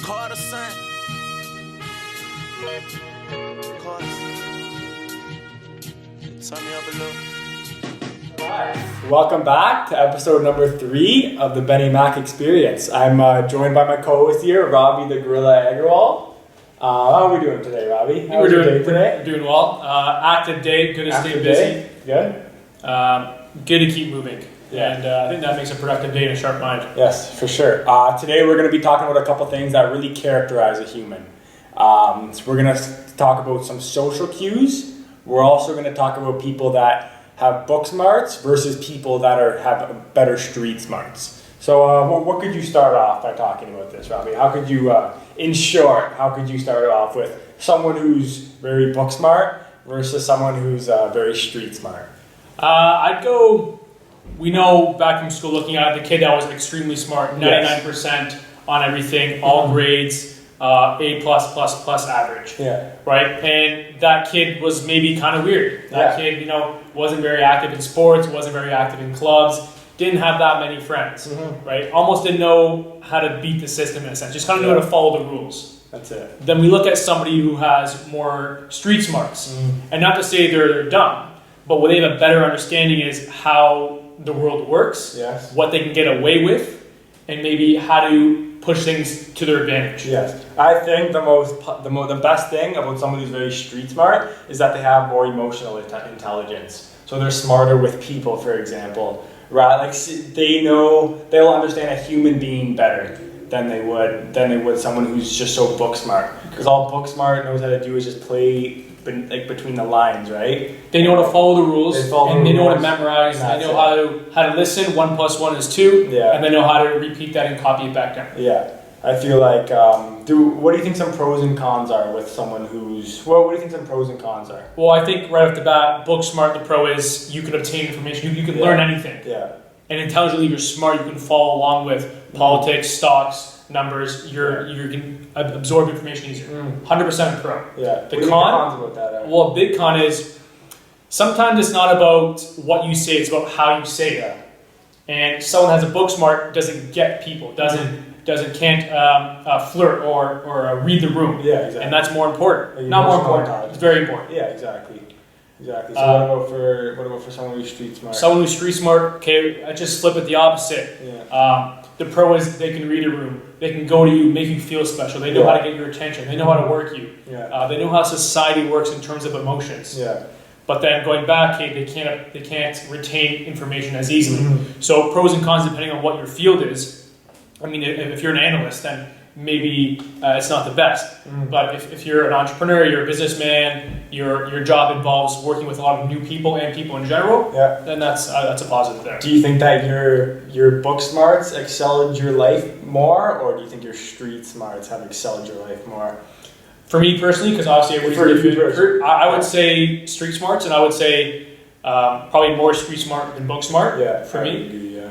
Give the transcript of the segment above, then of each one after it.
Carter, son. Carter. Turn me up a little. Welcome back to episode number 3 of the Benny Mac Experience. I'm joined by my co-host here, Robbie the Gorilla Agrawal. How are we doing today, Robbie? How was your day today? We're doing well. Active day, good to stay Active busy. day? Good? Good to keep moving. Yeah. And I think that makes a productive day and a sharp mind. Yes, for sure. Today we're going to be talking about a couple things that really characterize a human. So we're going to talk about some social cues. We're also going to talk about people that have book smarts versus people that have better street smarts. So what could you start off by talking about this, Robbie? How could you, in short, how could you start off with someone who's very book smart versus someone who's very street smart? I'd go, we know back from school looking at the kid that was extremely smart, 99% on everything, all grades, A+++ average. Yeah. Right? And that kid was maybe kind of weird. That kid, wasn't very active in sports, wasn't very active in clubs, didn't have that many friends, right? Almost didn't know how to beat the system in a sense, just kind of knew how to follow the rules. That's it. Then we look at somebody who has more street smarts. And not to say they're dumb, but what they have a better understanding is how the world works, Yes. what they can get away with, and maybe how to push things to their advantage. Yes, I think the best thing about someone who's very street smart is that they have more emotional intelligence. So they're smarter with people, for example, right? Like they'll understand a human being better than they would someone who's just so book smart. Because all book smart knows how to do is just play between the lines, right? They know how to follow the rules, They know how to rules. memorize. That's They know how to listen. 1 + 1 is 2, Yeah. and they know how to repeat that and copy it back down. Yeah, I feel like. What do you think some pros and cons are with someone who's? Well, what do you think some pros and cons are? Well, I think right off the bat, book smart. The pro is you can obtain information. You can learn anything, Yeah. and intelligently you're smart. You can follow along with politics, stocks, numbers. You can absorb information easier. 100% pro. Yeah. What do you think con? cons about that are? Well, a big con is sometimes it's not about what you say; it's about how you say it. And someone has a book smart doesn't get people, can't flirt or read the room. Yeah, exactly. And that's more important. Like Not more emotional important. intelligence. It's very important. Yeah, exactly. So what about for someone who's street smart? Someone who's street smart, okay, I just flip it the opposite. Yeah. The pro is they can read a room. They can go to you, make you feel special. They know how to get your attention. They know how to work you. Yeah. They know how society works in terms of emotions. Yeah. But then going back, they can't retain information as easily. So pros and cons depending on what your field is. I mean, if you're an analyst, then maybe it's not the best. But if you're an entrepreneur, you're a businessman, your job involves working with a lot of new people and people in general, Yeah. then that's a positive there. Do you think that your book smarts excelled your life more, or do you think your street smarts have excelled your life more? For me personally, because obviously everybody's different, I would say street smarts, and I would say probably more street smart than book smart. Yeah. for I me. agree, yeah.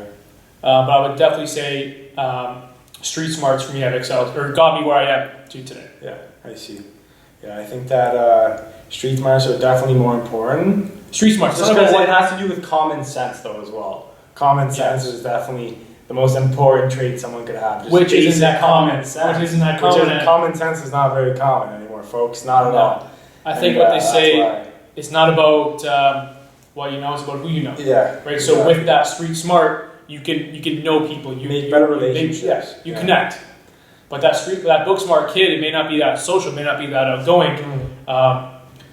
But I would definitely say street smarts for me have excelled or got me where I am to today. Yeah, I see. Yeah, I think that street smarts are definitely more important. Street smarts. Just because it has to do with common sense, though, as well. Common sense is definitely the most important trait someone could have. Just Which isn't basic that common. sense. Which isn't that common. Common sense is not very common anymore, folks. Not at all. I think And, what they that's say, why. it's not about what you know, it's about who you know. Yeah. Right. So with that street smart, you can know people. You Make better relationships. You connect. But that book smart kid, it may not be that social, may not be that outgoing.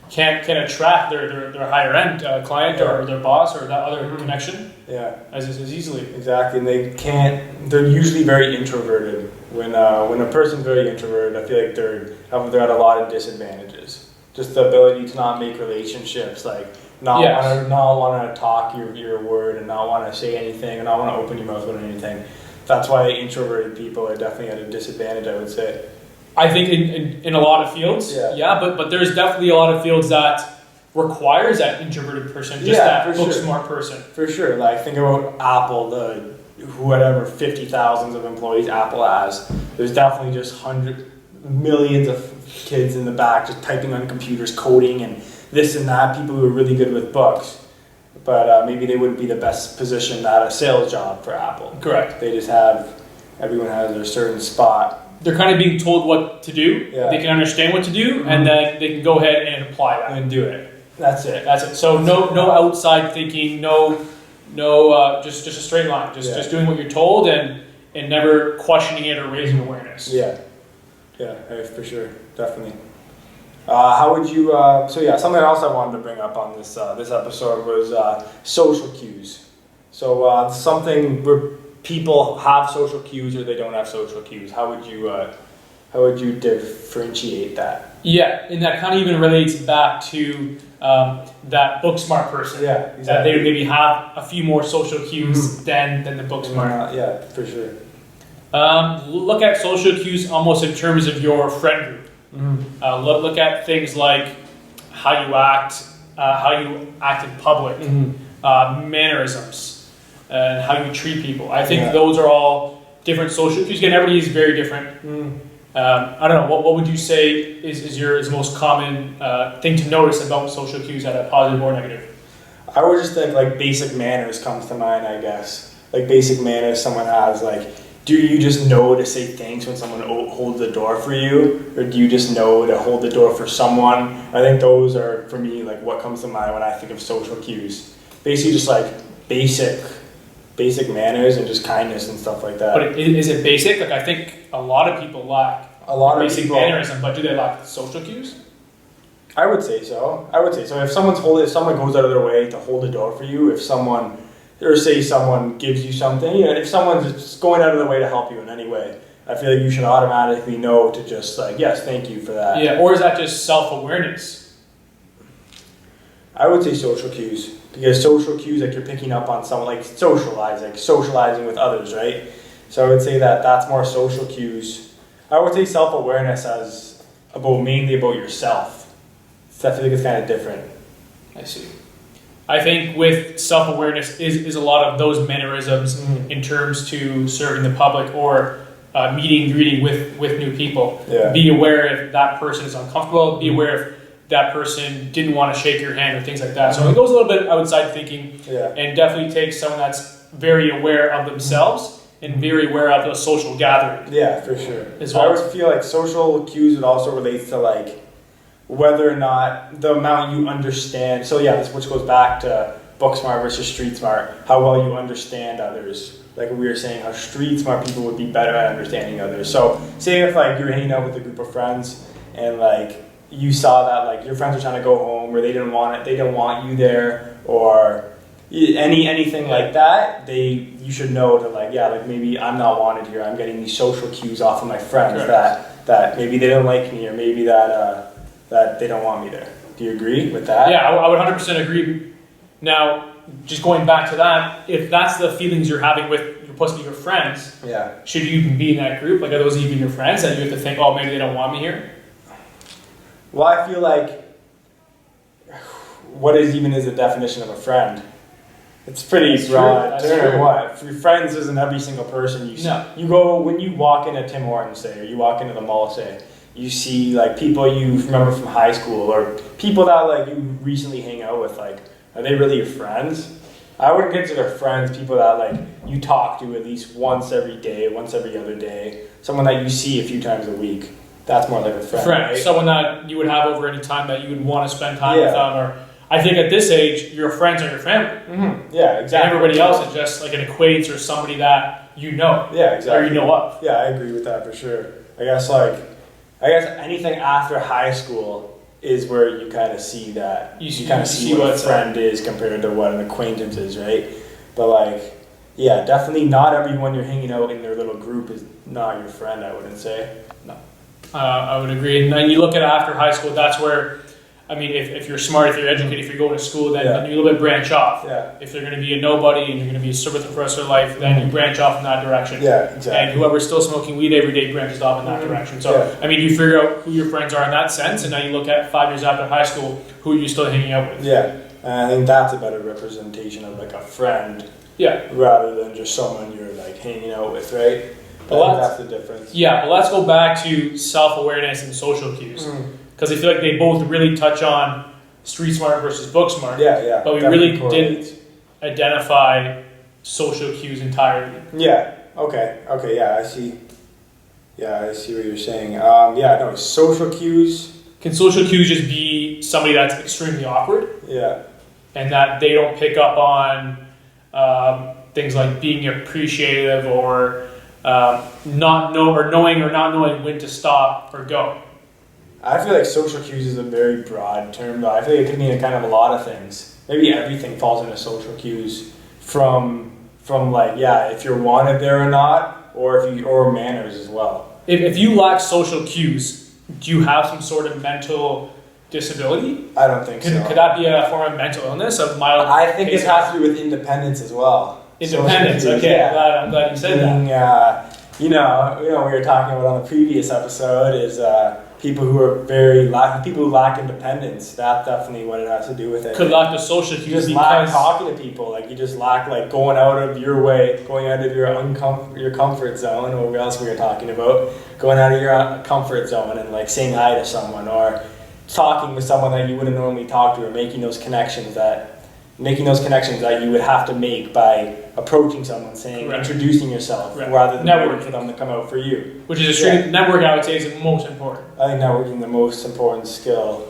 Can't attract their higher end client or their boss or that other connection. Yeah. As easily. Exactly, and they're usually very introverted. When a person's very introverted, I feel like they're at a lot of disadvantages. Just the ability to not make relationships, like not want to talk your word and not want to say anything and not want to open your mouth about anything. That's why introverted people are definitely at a disadvantage, I would say. I think in a lot of fields, but there's definitely a lot of fields that requires that introverted person, just that book smart person. For sure, like think about Apple, whatever 50,000 of employees Apple has. There's definitely just millions of kids in the back just typing on computers, coding and this and that. People who are really good with books. But maybe they wouldn't be the best positioned at a sales job for Apple. Correct. They just everyone has their certain spot they're kind of being told what to do. Yeah. They can understand what to do, and then they can go ahead and apply that. And do it. That's it. That's it. So no outside thinking, just a straight line. Just doing what you're told and never questioning it or raising awareness. Yeah, for sure, definitely. How would you? Something else I wanted to bring up on this episode was social cues. So something where people have social cues or they don't have social cues. How would you differentiate that? Yeah, and that kind of even relates back to that book smart person. Yeah, That exactly. they would maybe have a few more social cues than the book smart. Yeah, for sure. Look at social cues almost in terms of your friend group. Look at things like how you act in public, mannerisms, and how you treat people. I think those are all different social cues. Again, everybody is very different. I don't know. What would you say is your most common thing to notice about social cues, either positive or negative? I would just think like basic manners comes to mind. I guess like basic manners someone has like. Do you just know to say thanks when someone holds the door for you? Or do you just know to hold the door for someone? I think those are, for me, like what comes to mind when I think of social cues. Basically just like basic manners and just kindness and stuff like that. But is it basic? Like I think a lot of people lack basic mannerism, but do they lack social cues? I would say so. If someone goes out of their way to hold the door for you, or say someone gives you something, if someone's just going out of their way to help you in any way, I feel like you should automatically know to just like, yes, thank you for that. Yeah, or is that just self-awareness? I would say social cues, because social cues, like you're picking up on someone, like socializing with others, right? So I would say that's more social cues. I would say self-awareness as mainly about yourself. So I feel like it's kind of different. I see. I think with self-awareness is a lot of those mannerisms in terms to serving the public or meeting and greeting with new people. Yeah. Be aware if that person is uncomfortable. Be aware if that person didn't want to shake your hand or things like that. So it goes a little bit outside thinking and definitely takes someone that's very aware of themselves and very aware of the social gathering. Yeah, for sure. As well. I would feel like social cues would also relate to like whether or not the amount you understand. So which goes back to book smart versus street smart, how well you understand others. Like we were saying, how street smart people would be better at understanding others. So say if like you're hanging out with a group of friends and like you saw that like your friends are trying to go home or they didn't want you there or anything like that, you should know to like maybe I'm not wanted here. I'm getting these social cues off of my friends that maybe they don't like me or maybe that they don't want me there. Do you agree with that? Yeah, I would 100% agree. Now, just going back to that, if that's the feelings you're having with your friends, should you even be in that group? Like, are those even your friends that you have to think, oh, maybe they don't want me here? Well, I feel like what is the definition of a friend? It's pretty broad term. What? Friends isn't every single person you see. No. You go when you walk into Tim Hortons, say, or you walk into the mall, say. You see like people you remember from high school or people that like you recently hang out with, like, are they really your friends? I would consider friends people that like you talk to at least once every day, once every other day, someone that you see a few times a week. That's more like a friend. Right? Someone that you would have over any time that you would want to spend time with them. Or I think at this age, your friends are your family. Mm-hmm. Yeah, exactly. And everybody else is just like an acquaintance or somebody that you know. Yeah, exactly. Or you know of. Yeah, I agree with that for sure. I guess anything after high school is where you kind of see that. You kind of see what a friend is compared to what an acquaintance is, right? But like, yeah, definitely not everyone you're hanging out in their little group is not your friend, I wouldn't say. No. I would agree. And then you look at after high school, that's where, I mean, if you're smart, if you're educated, if you're going to school, then you a little bit branch off. Yeah. If you're going to be a nobody and you're going to be a servant for the rest of your life, then you branch off in that direction. Yeah, exactly. And whoever's still smoking weed every day branches off in that direction. So, I mean, you figure out who your friends are in that sense, and now you look at 5 years after high school, who are you still hanging out with? Yeah, and I think that's a better representation of like a friend. Yeah. Rather than just someone you're like hanging out with, right? But that's the difference. Yeah, but let's go back to self-awareness and social cues. Because I feel like they both really touch on street smart versus book smart. Yeah. But we really didn't identify social cues entirely. Yeah. Okay. Yeah, I see. Yeah, I see what you're saying. No, social cues. Can social cues just be somebody that's extremely awkward Yeah, and that they don't pick up on things like being appreciative or knowing or not knowing when to stop or go? I feel like social cues is a very broad term, but I feel like it could mean kind of a lot of things. Maybe everything falls into social cues from like, yeah, if you're wanted there or not, or manners as well. If you lack social cues, do you have some sort of mental disability? I don't think so. Could that be a form of mental illness, of mild? I think it cases? has to do with independence as well. Independence. Social cues, Okay, yeah. I'm glad you said that. Being, we were talking about on the previous episode is people who lack independence. That's definitely what it has to do with it. Could lack the social You cues just lack because talking to people. Like you just lack like going out of your way, going out of your comfort zone, or what else we were talking about, going out of your comfort zone and like saying hi to someone or talking with someone that you wouldn't normally talk to, or making those connections that you would have to make by approaching someone, saying, Correct. introducing yourself, Correct. rather than Networking. waiting for them to come out for you. which is extremely network, I would say, is the most important. I think networking is the most important skill.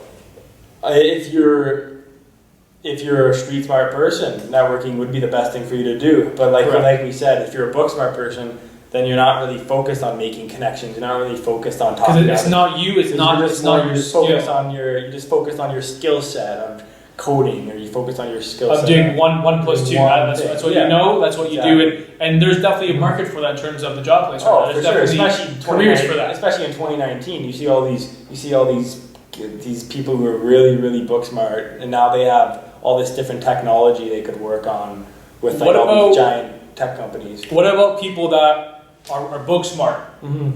If you're a street smart person, networking would be the best thing for you to do. But Correct. like we said, if you're a book smart person, then you're not really focused on making connections. You're not really focused on talking. Because it's not you. It's not your skill. You just focus on your skill set of coding, or you focus on your skill Of set doing one plus two. That's what Yeah. you know. That's what you Exactly. do. And there's definitely a market for that in terms of the job place. Oh, There's for sure. definitely Especially in careers for 2019 that. Especially in 2019, you see all these people who are really, really book smart, and now they have all this different technology they could work on with like What all these about- giant tech companies. What about people that are book smart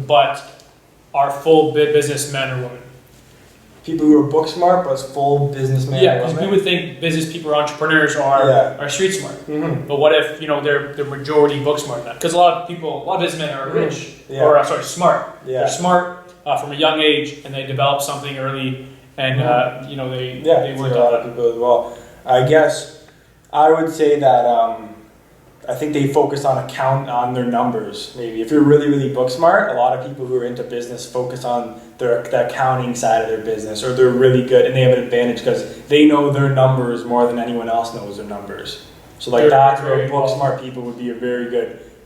but are full businessmen or women? People who are book smart but full businessmen. Yeah, because we would think business people or entrepreneurs are street smart. Mm-hmm. But what if they're majority book smart? Because a lot of businessmen are rich Yeah. or smart. Yeah. They're smart from a young age, and they develop something early, and they Yeah, work a lot on of people as well. I guess I would say that I think they focus on their numbers. Maybe if you're really, really book smart, a lot of people who are into business focus on the accounting side of their business, or they're really good and they have an advantage because they know their numbers more than anyone else knows their numbers. So like They're that's very where book involved. smart people would be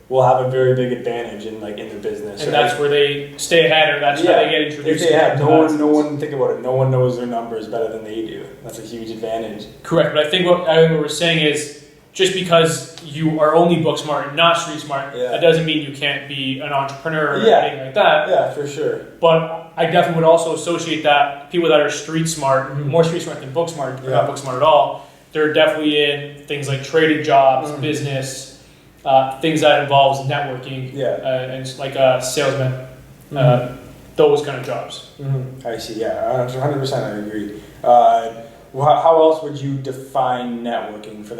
will have a very big advantage in their business. and right? that's where they stay ahead, or that's how they get introduced. If they have to no that. one think about it. No one knows their numbers better than they do. That's a huge advantage. Correct, but I think what we're saying is just because you are only book smart and not street smart, Yeah. that doesn't mean you can't be an entrepreneur or Yeah. anything like that. Yeah, for sure. But I definitely would also associate that people that are street smart, more street smart than book smart, or Yeah. not book smart at all, they're definitely in things like trading jobs, Mhm. business, things that involves networking, Yeah. and like salesmen, those kind of jobs. I see. Yeah, 100%. I agree. How else would you define networking for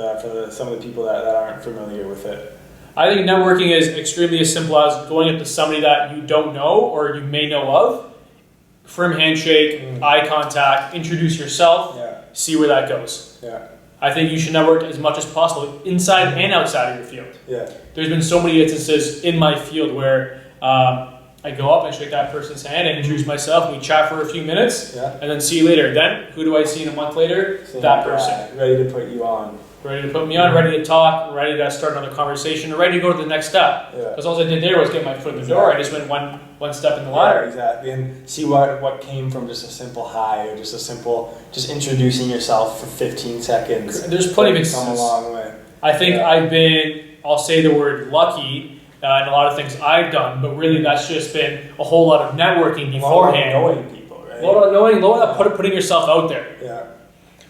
some of the people that aren't familiar with it? I think networking is extremely as simple as going up to somebody that you don't know or you may know of, firm handshake, eye contact, introduce yourself, Yeah. see where that goes. Yeah. I think you should network as much as possible inside and outside of your field. Yeah. There's been so many instances in my field where I go up and shake that person's hand and introduce myself, and we chat for a few minutes, Yeah. and then see you later. Then, who do I see in a month later? That person. Ready to put you on. Ready to put me on, ready to talk, ready to start another conversation, ready to go to the next step. Yeah. Because all I did there was get my foot in the door. I just went one step in the ladder. Yeah, exactly. And see what came from just a simple hi, or just introducing yourself for 15 seconds. There's plenty of It's come a instances. long way. I think Yeah. I've been, I'll say the word lucky in a lot of things I've done, but really that's just been a whole lot of networking beforehand. Knowing people, right? A lot of knowing, a lot of putting yourself out there. Yeah.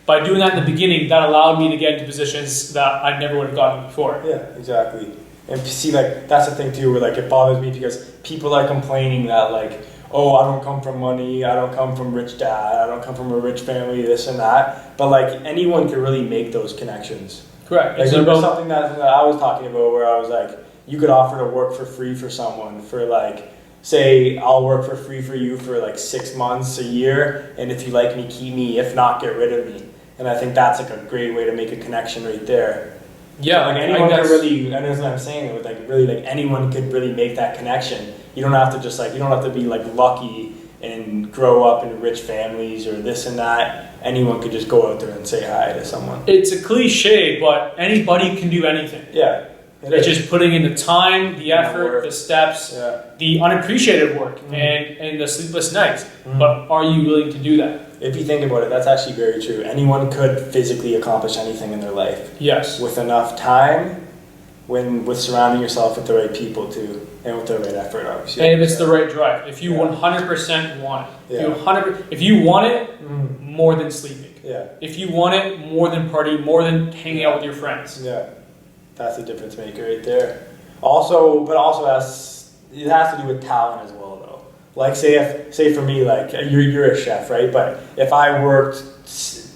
By doing that in the beginning, that allowed me to get into positions that I never would have gotten before. Yeah, exactly. And see, like, that's the thing too, where like it bothers me because people are complaining that like, oh, I don't come from money, I don't come from rich dad, I don't come from a rich family, this and that. But like anyone can really make those connections. Correct. Like It's there was about- something that I was talking about where I was like, you could offer to work for free for someone for like, say I'll work for free for you for like 6 months, a year, and if you like me, keep me, if not, get rid of me. And I think that's like a great way to make a connection right there. Yeah, like anyone could really, and that's what I'm saying, with like really like anyone could really make that connection. You don't have to just like, you don't have to be like lucky and grow up in rich families or this and that. Anyone could just go out there and say hi to someone. It's a cliche, but anybody can do anything. Yeah. It's just putting in the time, the effort, the steps, the unappreciated work, and the sleepless nights. But are you willing to do that? If you think about it, that's actually very true. Anyone could physically accomplish anything in their life. Yes. With enough time, with surrounding yourself with the right people too, and with the right effort, obviously. And if it's the right drive. If you 100% want it. Yeah. If you want it, more than sleeping. Yeah. If you want it, more than partying, more than hanging out with your friends. Yeah. That's the difference maker right there. Also, but also it has to do with talent as well, though. Like say for me, like you're a chef, right? But if I worked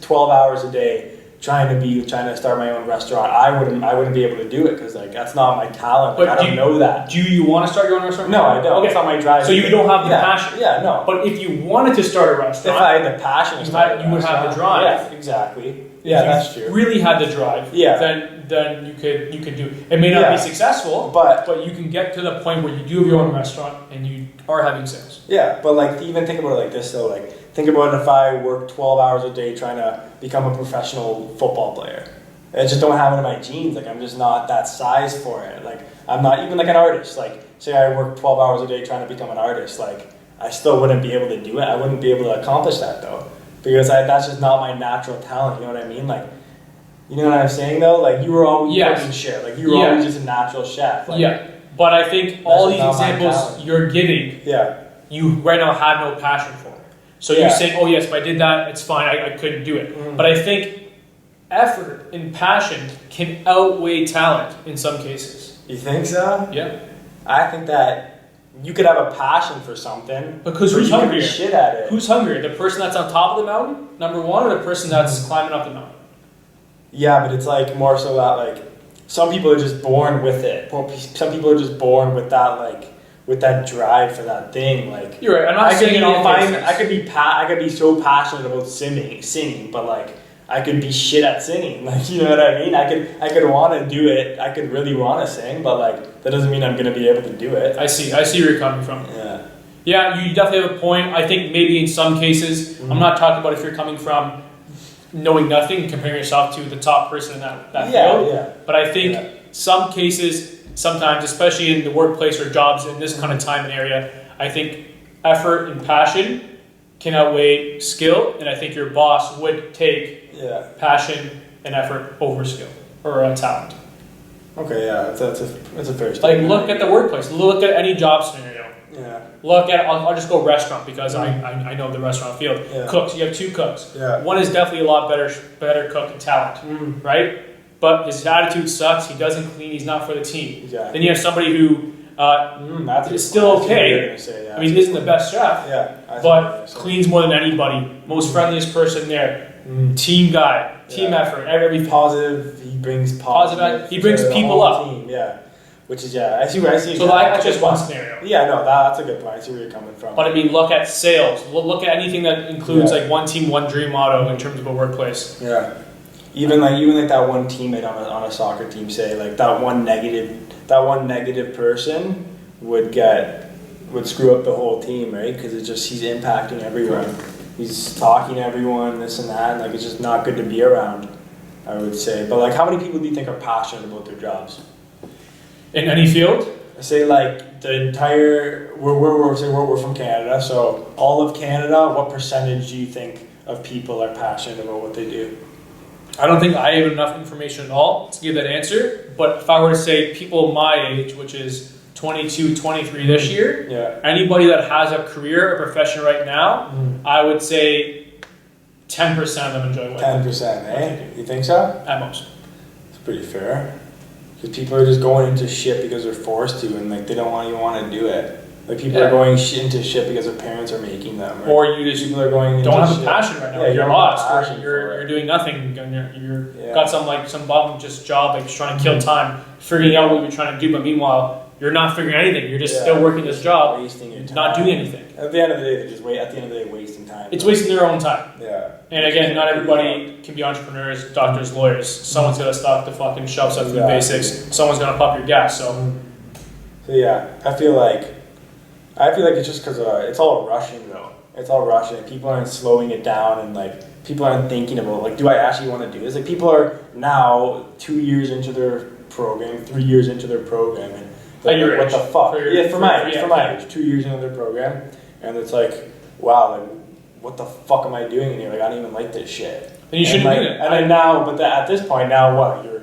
12 hours a day trying to start my own restaurant, I wouldn't be able to do it because like that's not my talent. Like, But I don't know that. Do you want to start your own restaurant? No, I don't. Okay. It's not my drive. So you don't have the passion. Yeah, no. But if you wanted to start a If restaurant, I had the passion, you would have the drive. Yeah, exactly. Yeah, that's true. Really had the drive. Yeah. Then you could do. It may not be successful, but you can get to the point where you do have your own restaurant and you are having sales. Yeah, but like even think about it like this though. Like think about if I work 12 hours a day trying to become a professional football player. I just don't have it in my genes. Like I'm just not that size for it. Like I'm not even like an artist. Like say I work 12 hours a day trying to become an artist. Like I still wouldn't be able to do it. I wouldn't be able to accomplish that though, because that's just not my natural talent. You know what I mean? Like, you know what I'm saying though? Like you were always cooking shit. Like you were always just a natural chef. Like, yeah, but I think all these examples you're giving, yeah, you right now have no passion for. So you're saying, oh yes, if I did that, it's fine. I couldn't do it. But I think effort and passion can outweigh talent in some cases. You think so? Yeah. I think that you could have a passion for something, because but who's you could hungrier? be shit at it. Who's hungrier? The person that's on top of the mountain, number one, or the person that's climbing up the mountain? Yeah, but it's like more so that like some people are just born with it. Some people are just born with that with that drive for that thing. Like you're right. I'm not saying I could be so passionate about singing, but like I could be shit at singing. Like you know what I mean? I could want to do it. I could really want to sing, but like that doesn't mean I'm gonna be able to do it. I see where you're coming from. Yeah. Yeah, you definitely have a point. I think maybe in some cases, I'm not talking about if you're coming from knowing nothing and comparing yourself to the top person in that field. Yeah. But I think some cases, sometimes, especially in the workplace or jobs in this kind of time and area, I think effort and passion can outweigh skill, and I think your boss would take passion and effort over skill or talent. Okay, yeah, that's a fair statement. Like look at the workplace. Look at any job scenario. Yeah. Look at, I'll just go restaurant because I know the restaurant field. Yeah. Cooks, you have two cooks. Yeah. One is definitely a lot better cook and talent, right? But his attitude sucks. He doesn't clean. He's not for the team. Exactly. Then you have somebody who is still okay. I mean, isn't the best chef, but cleans more than anybody. Most friendliest person there. Team guy, team effort, every positive. He brings positive. He brings people up. Team, yeah. Which is I see. So that's just one scenario. Yeah, no, that's a good point. I see where you're coming from. But I mean, look at sales. Look at anything that includes like one team, one dream motto in terms of a workplace. Yeah, even like that one teammate on a soccer team, say like that one negative person would screw up the whole team, right? Because he's impacting everyone. He's talking to everyone, this and that, and like it's just not good to be around, I would say. But like, how many people do you think are passionate about their jobs? In any field? I say like the entire, we're from Canada, so all of Canada, what percentage do you think of people are passionate about what they do? I don't think I have enough information at all to give that answer, but if I were to say people my age, which is 22, 23 this year, anybody that has a career or profession right now, I would say 10% of them enjoy what 10%, eh? You think so? At most. It's pretty fair. Because people are just going into shit because they're forced to, and like they don't even want to do it. Like people are going into shit because their parents are making them. Or you just people are going don't have shit. a passion right now. Yeah, you're lost. Or you're doing nothing. And you're got some bum just job, like just trying to kill time, figuring out what you're trying to do. But meanwhile, you're not figuring anything. You're just Yeah. still working this job, wasting your time. not doing anything. At the end of the day, they're just at the end of the day wasting time. It's wasting their own time. Yeah. And again, not everybody can be entrepreneurs, doctors, lawyers. Someone's got to stop the fucking shelf stuff for the Exactly. basics. Someone's going to pump your gas. So So yeah, I feel like it's just because it's all rushing though. It's all rushing. People aren't slowing it down, and like people aren't thinking about like, do I actually want to do this? Like people are now 2 years into their program, 3 years into their program, and At your what age. the fuck? For your- Yeah, for my for- age, yeah, for my yeah. age, 2 years into their program, and it's like, wow, like what the fuck am I doing in here? Like I don't even like this shit. then you shouldn't like, do it. And then now, at this point now, you're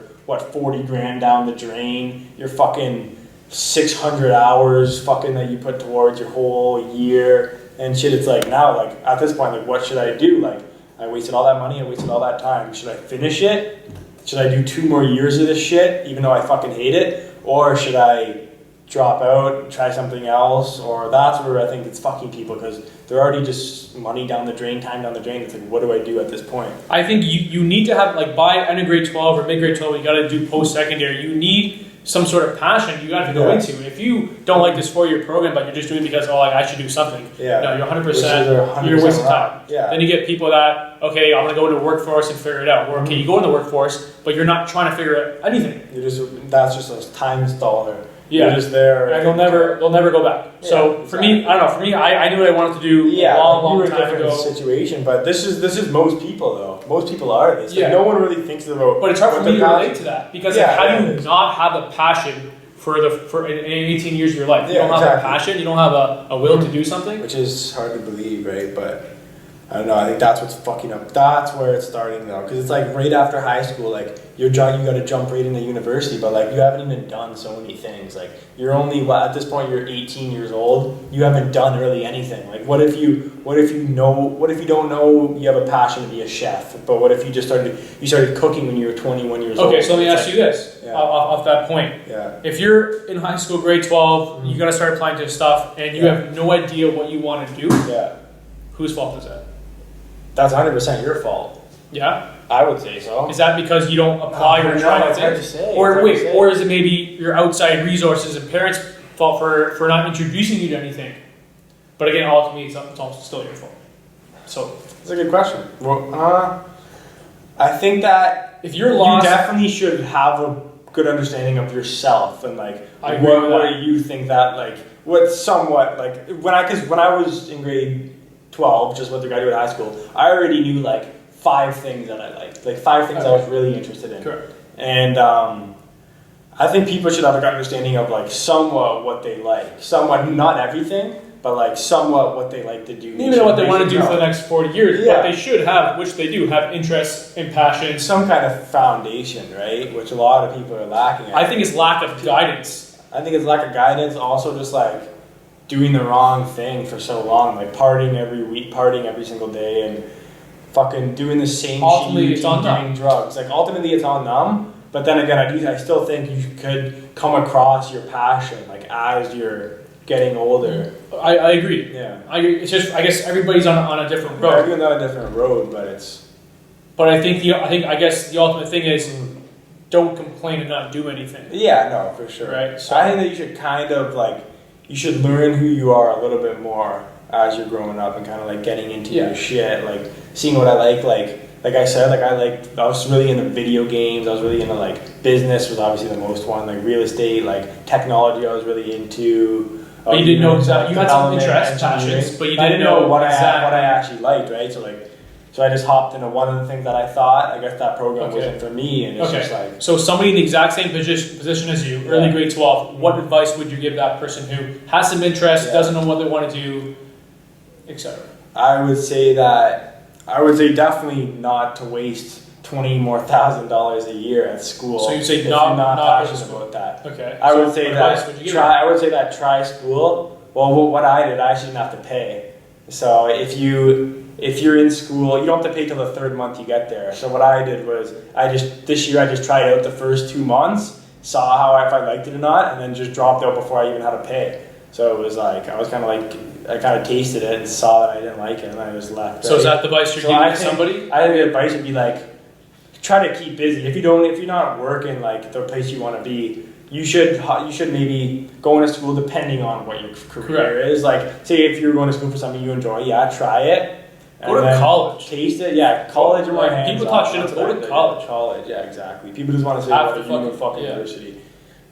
40 grand down the drain. You're fucking 600 hours fucking that you put towards your whole year and shit. It's like now, like at this point, like what should I do? Like I wasted all that money, I wasted all that time. Should I finish it? Should I do 2 more years of this shit, even though I fucking hate it? Or should I drop out, try something else? Or that's where I think it's fucking people, because they're already just money down the drain, time down the drain. It's like, what do I do at this point? I think you need to have, like, by end of grade 12 or mid grade 12, you got to do post-secondary. You need some sort of passion you got to go Yeah. into. If you don't like this 4-year program, but you're just doing it because, like, I should do something. Yeah. No, you're 100%, Which is 100% you're wasting wrong. time. Yeah. Then you get people that, okay, I'm going to go into the workforce and figure it out. Or, okay, you go in the workforce, but you're not trying to figure out anything. That's just a time staller. Yeah. You're just there. And they'll never go back. Yeah, So for me, I don't know. For me, I knew what I wanted to do Yeah, a long you were in a time different ago. situation, but this is most people though. Most people are this. Like, Yeah. no one really thinks about. But it's hard for what me to their relate passion- to that because Yeah, like, how do it you is. not have a passion for in 18 years of your life? You Yeah, don't have exactly. a passion. You don't have a will to do something. Which is hard to believe, right? But I don't know. I think that's what's fucking up. That's where it's starting though, because it's like right after high school, like you got to jump right into university, but like you haven't even done so many things. Like you're only at this point you're 18 years old. You haven't done really anything. Like what if you don't know you have a passion to be a chef, but what if you started cooking when you were 21 years old? Okay, so let me It's ask like- you this Yeah. off that point. Yeah. If you're in high school, grade 12, you got to start applying to stuff, and you Yeah. have no idea what you want to do. Yeah. Whose fault is that? That's 100% your fault. Yeah. I would say so. Is that because you don't apply or No, try it's hard things? to say. It's Or hard wait, to say. or is it maybe your outside resources and parents' fault for not introducing you to anything? But again, ultimately, it's also still your fault. So That's a good question. Well, I think that if you're lost, you definitely should have a good understanding of yourself and like I agree with what that. do you think that like what somewhat like when I was in grade 12, just with the graduate high school, I already knew like 5 things that I liked, like 5 things I was really interested in. correct. And I think people should have a good understanding of like somewhat what they like, somewhat not everything, but like somewhat what they like to do. Maybe not what they want to should do for know. the next 40 years, Yeah. but they should have, which they do, have interests and passions. Some kind of foundation, right? Which a lot of people are lacking. I think it's lack of guidance. I think it's lack of guidance. Also, just like doing the wrong thing for so long, like partying every week, partying every single day, and fucking doing the same Ultimately, shit, it's on them. doing drugs. Like ultimately, it's on them. But then again, I still think you could come across your passion like as you're getting older. I agree. Yeah. I agree. It's just I guess everybody's on a different road. Everyone's on a different road, but it's But I guess the ultimate thing is don't complain and not do anything. yeah, no, for sure. Right, so- I think that you should kind of like you should learn who you are a little bit more as you're growing up and kind of like getting into Yeah. your shit, like seeing what I like I said, like I was really into video games. I was really into like business was obviously the most one, like real estate, like technology. I was really into. But you didn't know exactly. You had some development, interests, engineering. passions, but you I didn't know what exactly. I actually liked, right? So I just hopped into one of the things that I thought. I guess that program Okay. wasn't for me, and it's Okay. just like So somebody in the exact same position as you, early Yeah. grade 12, what advice would you give that person who has some interest, Yeah. doesn't know what they want to do, etc.? I would say definitely not to waste $20,000 a year at school. So you'd say if not- you're not not go to passionate school. about that. Okay. I So would say what advice would you give them? I would say that try school. Well, what I did, I actually didn't have to pay. So if you're in school, you don't have to pay till the 3rd month you get there. So what I did was this year I just tried out the first 2 months, saw if I liked it or not, and then just dropped out before I even had to pay. So it was like I kind of tasted it and saw that I didn't like it, and I just left. So is right? that the advice you're So giving I to think- somebody? I think the advice would be like, try to keep busy. If you're not working like the place you want to be, you should maybe go into school depending on what your career Correct. is. Like, say if you're going to school for something you enjoy, yeah, try it. Go to And then college. Taste it, yeah. College are my Like, hands. people talk off. shit, That's go what to I think. college. College, yeah, exactly. People just want to say After what a fucking- yeah. university.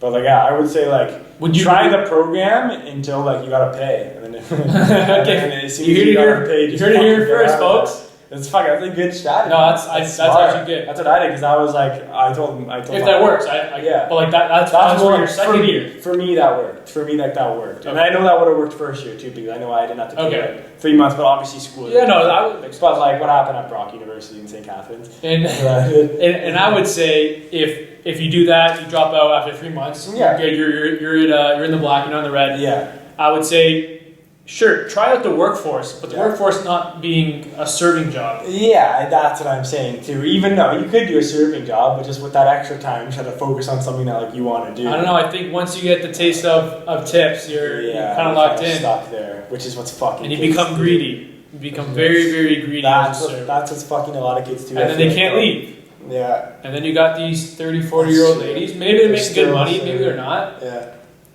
But like, yeah, I would say like, Would you try the program until like you gotta pay, and then, and then as soon You as heard it gotta here- pay, you just heard it here fucking get first, out of folks. that. That's a good strategy. No, that's smart. actually good. That's what I did because I was like, I told If my that works, I Yeah. But like that's That's for more your second for, year. For me, that worked. For me, like that worked, and Okay. I know that would have worked first year too because I know I didn't have to pay Okay. like 3 months, but obviously school. Yeah, no, I would make sense. But like, what happened at Brock University in St. Catharines? And, and I would say if you do that, you drop out after 3 months. Yeah. You're in the black, you're not in the red. Yeah. I would say, sure, try out the workforce, but the Yeah. workforce not being a serving job. Yeah, that's what I'm saying too. Even though you could do a serving job, but just with that extra time, you try to focus on something that like you want to do. I don't know. I think once you get the taste of tips, you're kind of locked in, stuck there, which is what's fucking. and you kids become do. greedy. You become very, very greedy as a server. That's what's fucking a lot of kids do. I And then feel they can't like. leave. Yeah, And then you got these 30, 40-year-old That's true. ladies. Maybe they're They're making good still money, serving. maybe they're not, yeah,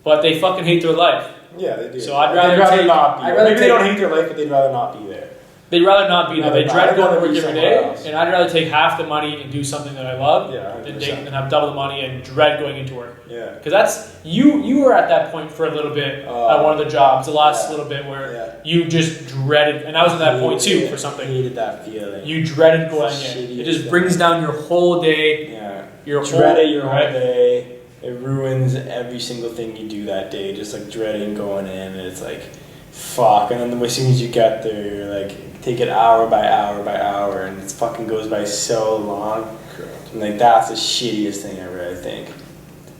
but they fucking hate their life. yeah. They do. So I'd They'd rather take- not be. I'd there. rather Maybe they take- don't hate their life, but they'd rather not be there. They'd rather not be there. They I'd dread going to rather work be every somewhere day, else. and I'd rather take half the money and do something that I love Yeah, than 100%. have double the money and dread going into work. Yeah, Because that's you were at that point for a little bit at one of the jobs, the last little bit where yeah. you just dreaded, and I was at that point too Hated for it. something. Hated that feeling. You dreaded going It's in. shitty It just as brings that. down your whole day. Yeah. Your Dread whole it your whole right? day. It ruins every single thing you do that day. Just like dreading going in, and it's like, fuck. And then as soon as you get there, you're like, take it hour by hour by hour, and it fucking goes by so long. And like that's the shittiest thing ever, I think.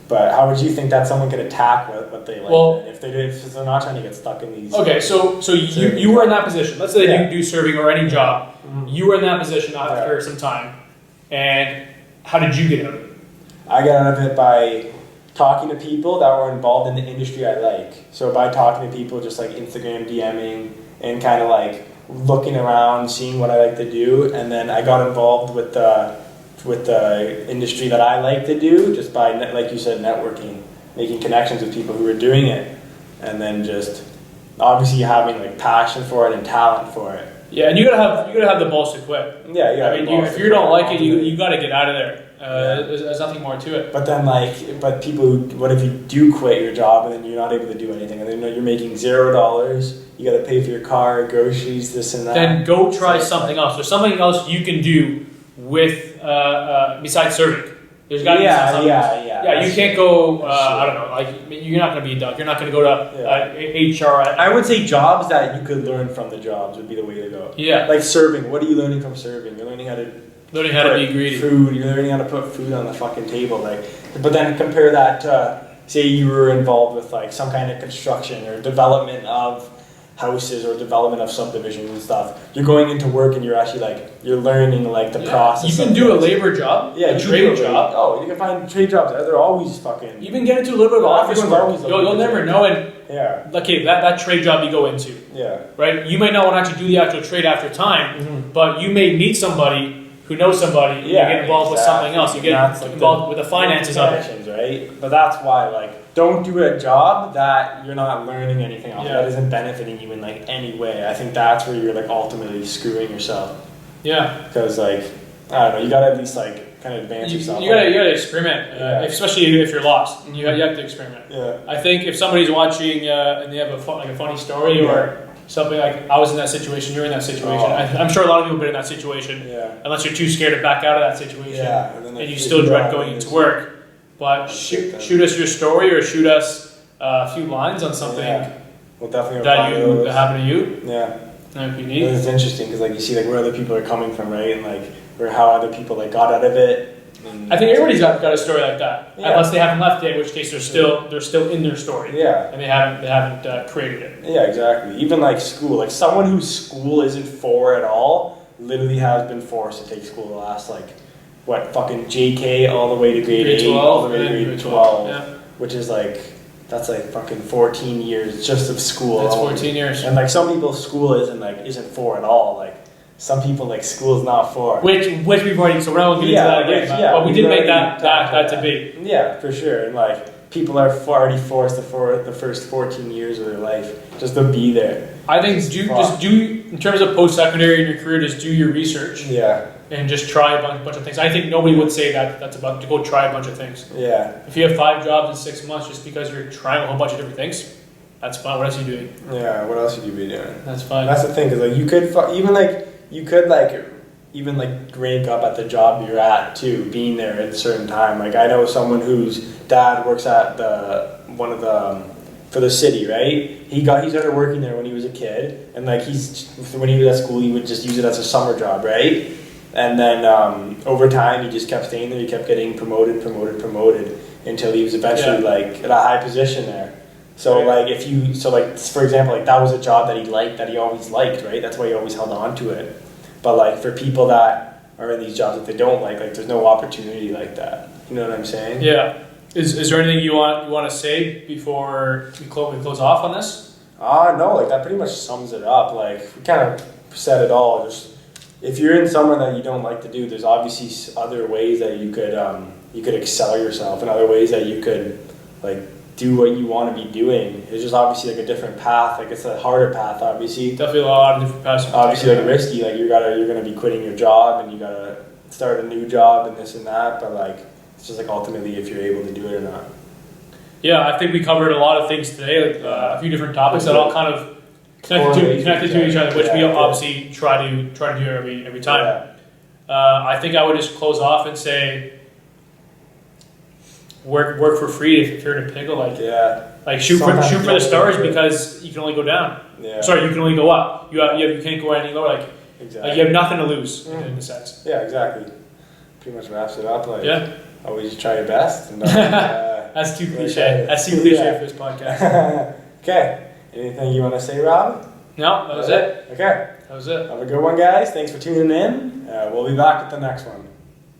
But how would you think that someone could attack what they like Well- if they're not trying to get stuck in these? Okay, so you were in that position. Let's say Yeah. you do serving or any job. Mhm. You were in that position after some time, and how did you get out of it? I got out of it by talking to people that were involved in the industry I like. So by talking to people, just like Instagram DMing and kind of like looking around, seeing what I like to do, and then I got involved with the industry that I like to do just by like you said, networking, making connections with people who are doing it, and then just obviously having like passion for it and talent for it. Yeah, and you gotta have the balls to quit. Yeah, yeah. I mean, if you don't like it, you gotta get out of there. There's nothing more to it. But then, but people, what if you do quit your job and then you're not able to do anything, and then you're making $0? You got to pay for your car, groceries, this and that. Then go try something else. There's something else you can do with besides serving. There's got to be something else. Yeah, you can't go. I don't know. Like you're not gonna be a duck. You're not gonna go to HR. I would say jobs that you could learn from the jobs would be the way to go. Yeah, Like serving. What are you learning from serving? You're learning how to learning how to be put greedy. Food. You're learning how to put food on the fucking table. Like, but then compare that to say you were involved with like some kind of construction or development of houses or development of subdivisions and stuff. You're going into work and you're actually like you're learning like the process. You can of do a things. labor job. Yeah, a you can trade do a job. Oh, you can find trade jobs. They're always fucking. Even get into a little bit of Well, office everyone's work. always looking You'll for never trade. know. And Yeah, okay, that trade job you go into, yeah. right? You might not want to actually do the actual trade after time, Mm-hmm. but you may meet somebody who knows somebody. And you get involved with something else. You get That's like involved with the finances of it. connections, right? But that's why, like, don't do a job that you're not learning anything off. Yeah. That isn't benefiting you in like any way. I think that's where you're like ultimately screwing yourself. Yeah. Because like, I don't know, you gotta at least like kind of advance You yourself. gotta experiment, Yeah. especially if you're lost. You have to experiment. Yeah. I think if somebody's watching and they have a funny story or something like I was in that situation, you're in that situation. Oh. I'm sure a lot of people have been in that situation. Yeah. Unless you're too scared to back out of that situation, Yeah. And, then and you they still figure dread out going it into is- work. But That's shoot, good, shoot us your story or shoot us a few lines on something Yeah. We'll definitely that reply to you those. that happened to you. Yeah. If you need. It's interesting because like you see like where other people are coming from, right? And like where how other people like got out of it. And I think everybody's got a story like that, Yeah. unless they haven't left yet, in which case they're still in their story, Yeah. and they haven't created it. Yeah, exactly. Even like school, like someone whose school isn't for at all, literally has been forced to take school the last like, what, fucking JK all the way to grade 8, all the way to and grade 12, Yeah, which is like, that's like fucking 14 years just of school. that's alone. 14 years. And like some people, school isn't for at all. Like some people, like school's not for. Which we've already, so we're not going to get into that again. But we did make that debate. Yeah, for sure. And like people are already forced for the first 14 years of their life just to be there. I think just do in terms of post-secondary in your career, just do your research. Yeah. And just try a bunch of things. I think nobody would say that that's about to go try a bunch of things. Yeah. If you have 5 jobs in 6 months just because you're trying a whole bunch of different things, that's fine. What else are you doing? Yeah. What else would you be doing? That's fine. That's the thing, because like you could rank up at the job you're at too, being there at a certain time. Like I know someone whose dad works at for the city, right? He started working there when he was a kid, and like when he was at school, he would just use it as a summer job, right? And then over time, he just kept staying there. He kept getting promoted until he was eventually like at a high position there. So like for example, like that was a job that he liked, that he always liked, right? That's why he always held on to it. But like for people that are in these jobs that they don't like there's no opportunity like that. You know what I'm saying? Yeah. Is there anything you want to say before we close off on this? No, like that pretty much sums it up. Like we kind of said it all. Just if you're in somewhere that you don't like to do, there's obviously other ways that you could excel yourself, and other ways that you could like do what you want to be doing. It's just obviously like a different path. Like it's a harder path, obviously. Definitely a lot of different paths. Obviously, like risky. Like you're gonna be quitting your job, and you gotta start a new job and this and that. But like it's just like ultimately if you're able to do it or not. Yeah, I think we covered a lot of things today. Like, a few different topics that all kind of connected to each other, which we obviously try to do every time. Yeah. I think I would just close off and say, work for free if you're in a pickle. Like shoot for the stars, because you can only go down. Yeah. Sorry, you can only go up. You can't go any lower. Exactly. Like you have nothing to lose in a sense. Yeah, exactly. Pretty much wraps it up. Like always try your best. And, that's too cliche. That's too cliche for this podcast. Okay. Anything you want to say, Rob? No, that was it. Okay. That was it. Have a good one, guys. Thanks for tuning in. We'll be back with the next one.